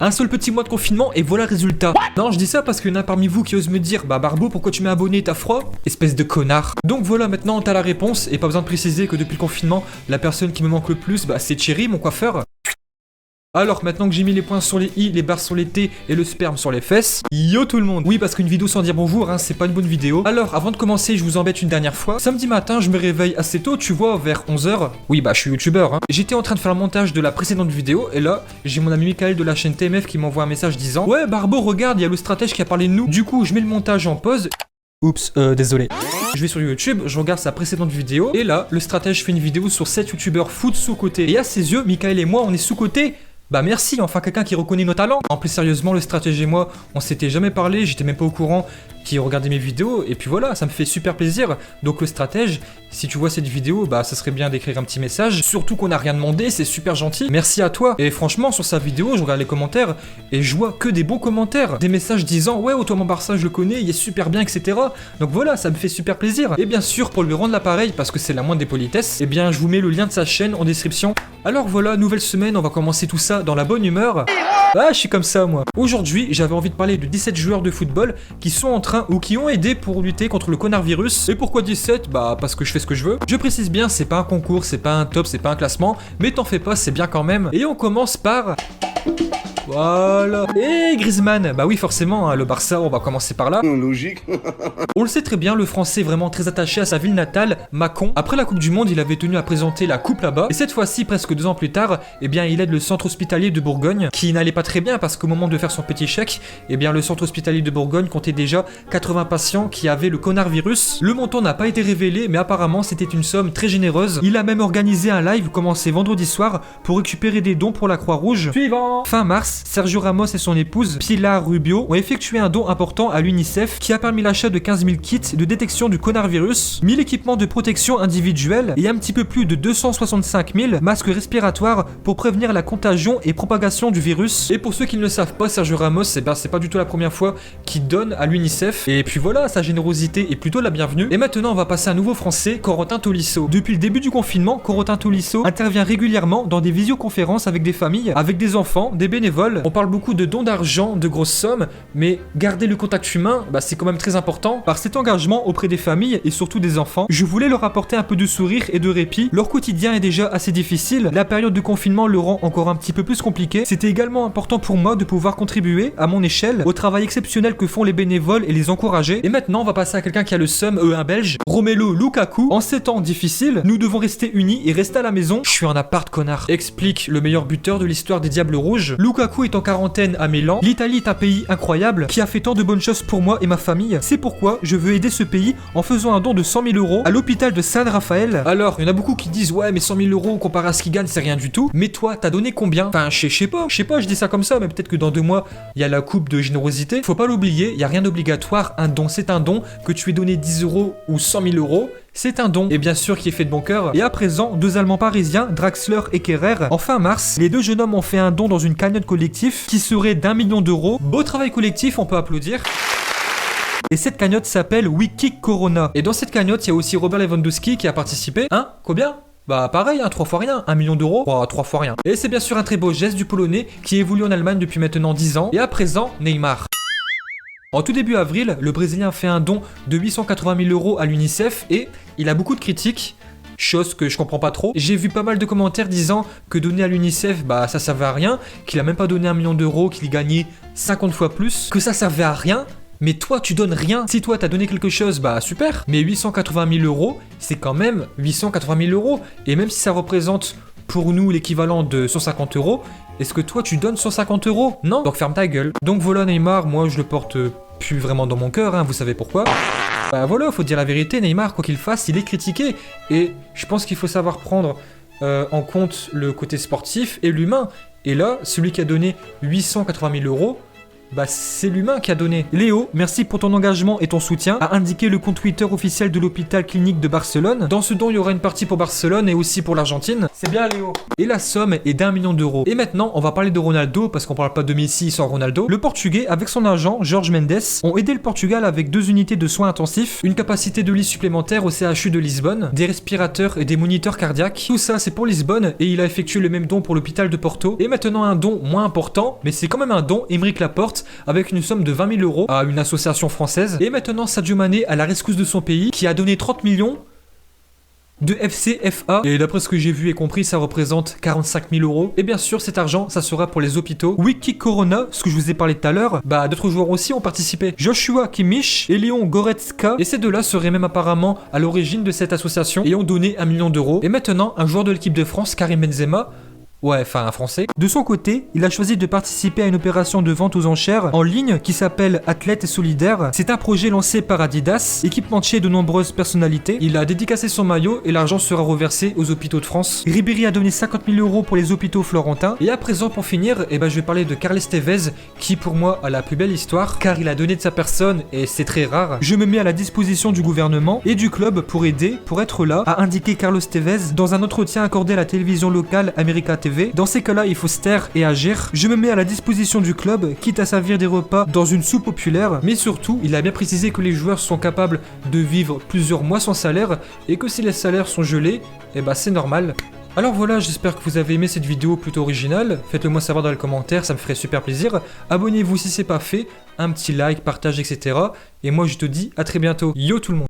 Un seul petit mois de confinement et voilà le résultat. Non, je dis ça parce qu'il y en a parmi vous qui osent me dire, bah Barbeau, pourquoi tu m'es abonné, t'as froid? Espèce de connard. Donc voilà, maintenant t'as la réponse et pas besoin de préciser que depuis le confinement, la personne qui me manque le plus, bah c'est Thierry, mon coiffeur. Alors maintenant que j'ai mis les points sur les i, les barres sur les t et le sperme sur les fesses, yo tout le monde. Oui, parce qu'une vidéo sans dire bonjour, hein, c'est pas une bonne vidéo. Alors avant de commencer, je vous embête une dernière fois. Samedi matin, je me réveille assez tôt, tu vois, vers 11h. Oui, bah je suis youtubeur, hein. J'étais en train de faire le montage de la précédente vidéo et là, j'ai mon ami Michael de la chaîne TMF qui m'envoie un message disant: ouais Barbeau, regarde, il y a le stratège qui a parlé de nous. Du coup, je mets le montage en pause. Oups, désolé. Je vais sur YouTube, je regarde sa précédente vidéo et là, le stratège fait une vidéo sur 7 youtubeurs foot sous-côté. Et à ses yeux, Michael et moi, on est sous-côté. Bah merci, enfin quelqu'un qui reconnaît nos talents. En plus sérieusement, le stratège et moi, on s'était jamais parlé, j'étais même pas au courant qui regardait mes vidéos, et puis voilà, ça me fait super plaisir. Donc le stratège, si tu vois cette vidéo, bah ça serait bien d'écrire un petit message, surtout qu'on n'a rien demandé, c'est super gentil. Merci à toi. Et franchement, sur sa vidéo, je regarde les commentaires, et je vois que des bons commentaires. Des messages disant, ouais, Ottoman Barça, je le connais, il est super bien, etc. Donc voilà, ça me fait super plaisir. Et bien sûr, pour lui rendre l'appareil, parce que c'est la moindre des politesses, eh bien je vous mets le lien de sa chaîne en description. Alors voilà, nouvelle semaine, on va commencer tout ça dans la bonne humeur. Ah, je suis comme ça, moi. Aujourd'hui, j'avais envie de parler de 17 joueurs de football qui sont en train ou qui ont aidé pour lutter contre le connard virus. Et pourquoi 17? Bah, parce que je fais ce que je veux. Je précise bien, c'est pas un concours, c'est pas un top, c'est pas un classement, mais t'en fais pas, c'est bien quand même. Et on commence par... Voilà. Et Griezmann, bah oui forcément, hein, le Barça, on va commencer par là. Logique. On le sait très bien, le français est vraiment très attaché à sa ville natale, Mâcon. Après la Coupe du Monde, il avait tenu à présenter la coupe là-bas. Et cette fois-ci, presque 2 ans plus tard, eh bien il aide le centre hospitalier de Bourgogne, qui n'allait pas très bien parce qu'au moment de faire son petit chèque, eh bien le centre hospitalier de Bourgogne comptait déjà 80 patients qui avaient le connard virus. Le montant n'a pas été révélé, mais apparemment c'était une somme très généreuse. Il a même organisé un live commencé vendredi soir pour récupérer des dons pour la Croix-Rouge. Suivant. Fin mars, Sergio Ramos et son épouse, Pilar Rubio, ont effectué un don important à l'UNICEF qui a permis l'achat de 15 000 kits de détection du connard virus, 1000 équipements de protection individuelle et un petit peu plus de 265 000 masques respiratoires pour prévenir la contagion et propagation du virus. Et pour ceux qui ne le savent pas, Sergio Ramos, eh ben, c'est pas du tout la première fois qu'il donne à l'UNICEF. Et puis voilà, sa générosité est plutôt la bienvenue. Et maintenant, on va passer à un nouveau français, Corentin Tolisso. Depuis le début du confinement, Corentin Tolisso intervient régulièrement dans des visioconférences avec des familles, avec des enfants, des bénévoles. On parle beaucoup de dons d'argent, de grosses sommes, mais garder le contact humain, bah, c'est quand même très important. Par cet engagement auprès des familles et surtout des enfants, je voulais leur apporter un peu de sourire et de répit. Leur quotidien est déjà assez difficile, la période de confinement le rend encore un petit peu plus compliqué. C'était également important pour moi de pouvoir contribuer, à mon échelle, au travail exceptionnel que font les bénévoles et les encourager. Et maintenant, on va passer à quelqu'un qui a le seum, un belge, Romelu Lukaku. En ces temps difficiles, nous devons rester unis et rester à la maison. Je suis en appart, connard. Explique le meilleur buteur de l'histoire des Diables Rouges. Lukaku est en quarantaine à Milan. L'Italie est un pays incroyable qui a fait tant de bonnes choses pour moi et ma famille. C'est pourquoi je veux aider ce pays en faisant un don de 100 000 € à l'hôpital de San Rafael. Alors, il y en a beaucoup qui disent ouais mais 100 000 € comparé à ce qu'il gagne c'est rien du tout. Mais toi, t'as donné combien? Enfin, je sais pas, je dis ça comme ça, mais peut-être que dans 2 mois, il y a la coupe de générosité. Faut pas l'oublier, il y a rien d'obligatoire. Un don, c'est un don. Que tu aies donné 10 € ou 100 000 €, c'est un don, et bien sûr qui est fait de bon cœur. Et à présent, 2 Allemands parisiens, Draxler et Kerrer. En fin mars, les 2 jeunes hommes ont fait un don dans une cagnotte collective qui serait d'1 million d'euros. Beau travail collectif, on peut applaudir. Et cette cagnotte s'appelle We Kick Corona. Et dans cette cagnotte, il y a aussi Robert Lewandowski qui a participé. Hein? Combien? Bah pareil, hein, 3 fois rien, 1 million d'euros, 3 fois rien. Et c'est bien sûr un très beau geste du Polonais qui évolue en Allemagne depuis maintenant 10 ans. Et à présent, Neymar. En tout début avril, le Brésilien a fait un don de 880 000 € à l'UNICEF et il a beaucoup de critiques, chose que je comprends pas trop. J'ai vu pas mal de commentaires disant que donner à l'UNICEF, bah ça servait à rien, qu'il a même pas donné 1 million d'euros, qu'il gagnait 50 fois plus, que ça servait à rien. Mais toi, tu donnes rien. Si toi, t'as donné quelque chose, bah super. Mais 880 000 €, c'est quand même 880 000 €. Et même si ça représente pour nous l'équivalent de 150 €, est-ce que toi, tu donnes 150 €? Non. Donc ferme ta gueule. Donc voilà Neymar, moi je le porte plus vraiment dans mon cœur, hein, vous savez pourquoi. Bah voilà, faut dire la vérité, Neymar, quoi qu'il fasse, il est critiqué. Et je pense qu'il faut savoir prendre en compte le côté sportif et l'humain. Et là, celui qui a donné 880 000 €, Bah c'est l'humain qui a donné. Léo, merci pour ton engagement et ton soutien, a indiqué le compte Twitter officiel de l'hôpital clinique de Barcelone. Dans ce don, il y aura une partie pour Barcelone et aussi pour l'Argentine. C'est bien Léo. Et la somme est d'1 million d'euros. Et maintenant, on va parler de Ronaldo, parce qu'on parle pas de Messi sans Ronaldo. Le Portugais, avec son agent, Jorge Mendes, ont aidé le Portugal avec 2 unités de soins intensifs, une capacité de lit supplémentaire au CHU de Lisbonne, des respirateurs et des moniteurs cardiaques. Tout ça, c'est pour Lisbonne, et il a effectué le même don pour l'hôpital de Porto. Et maintenant, un don moins important, mais c'est quand même un don, Aymeric Laporte, avec une somme de 20 000 euros à une association française. Et maintenant, Sadio Mané à la rescousse de son pays, qui a donné 30 millions de FCFA, et d'après ce que j'ai vu et compris, ça représente 45 000 euros. Et bien sûr, cet argent, ça sera pour les hôpitaux. Wiki Corona, ce que je vous ai parlé tout à l'heure, bah d'autres joueurs aussi ont participé. Joshua Kimmich et Léon Goretzka, et ces deux-là seraient même apparemment à l'origine de cette association et ont donné 1 million d'euros. Et maintenant, un joueur de l'équipe de France, Karim Benzema, ouais, enfin un français. De son côté, il a choisi de participer à une opération de vente aux enchères en ligne qui s'appelle Athlète Solidaire. C'est un projet lancé par Adidas, équipementier de nombreuses personnalités. Il a dédicacé son maillot et l'argent sera reversé aux hôpitaux de France. Ribéry a donné 50 000 euros pour les hôpitaux florentins. Et à présent, pour finir, je vais parler de Carles Tevez, qui pour moi a la plus belle histoire, car il a donné de sa personne et c'est très rare. Je me mets à la disposition du gouvernement et du club pour aider, pour être là, a indiqué Carlos Tevez dans un entretien accordé à la télévision locale America TV. Dans ces cas-là, il faut se taire et agir. Je me mets à la disposition du club, quitte à servir des repas dans une soupe populaire. Mais surtout, il a bien précisé que les joueurs sont capables de vivre plusieurs mois sans salaire et que si les salaires sont gelés, c'est normal. Alors voilà, j'espère que vous avez aimé cette vidéo plutôt originale. Faites-le moi savoir dans les commentaires, ça me ferait super plaisir. Abonnez-vous si c'est pas fait, un petit like, partage, etc. Et moi je te dis à très bientôt. Yo tout le monde.